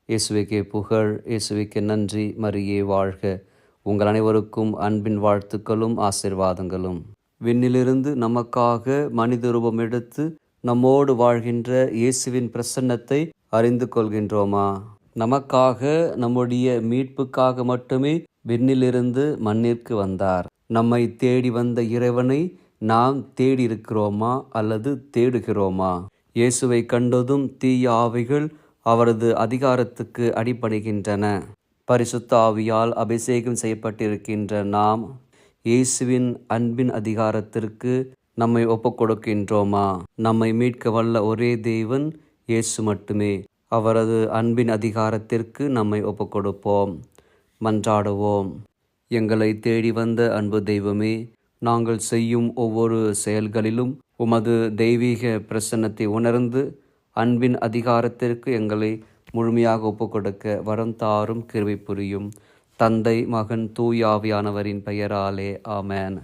இயேசுவுக்கே புகழ், இயேசுவுக்கே நன்றி, மரியே வாழ்க. உங்கள் அனைவருக்கும் அன்பின் வாழ்த்துக்களும் ஆசீர்வாதங்களும். விண்ணிலிருந்து நமக்காக மனித ரூபம் எடுத்து நம்மோடு வாழ்கின்ற இயேசுவின் பிரசன்னத்தை அறிந்து கொள்கின்றோமா? நமக்காக, நம்முடைய மீட்புக்காக மட்டுமே விண்ணிலிருந்து மண்ணிற்கு வந்தார். நம்மை தேடி வந்த இறைவனை நாம் தேடி இருக்கிறோமா அல்லது தேடுகிறோமா? இயேசுவை கண்டதும் தீய ஆவிகள் அவரது அதிகாரத்துக்கு அடிபணிகின்றன. பரிசுத்த ஆவியால் அபிஷேகம் செய்யப்பட்டிருக்கின்ற நாம் இயேசுவின் அன்பின் அதிகாரத்திற்கு நம்மை ஒப்புக்கொடுக்கின்றோமா? நம்மை மீட்க வல்ல ஒரே தேவன் இயேசு மட்டுமே. அவரது அன்பின் அதிகாரத்திற்கு நம்மை ஒப்புக்கொடுப்போம். மன்றாடுவோம். எங்களை தேடி வந்த அன்பு தெய்வமே, நாங்கள் செய்யும் ஒவ்வொரு செயல்களிலும் உமது தெய்வீக பிரசன்னத்தை உணர்ந்து அன்பின் அதிகாரத்திற்கு எங்களை முழுமையாக ஒப்புக்கொடுக்க வரம் தாரும், கிருபை புரியும். தந்தை, மகன், தூய ஆவியானவரின் பெயராலே ஆமென்.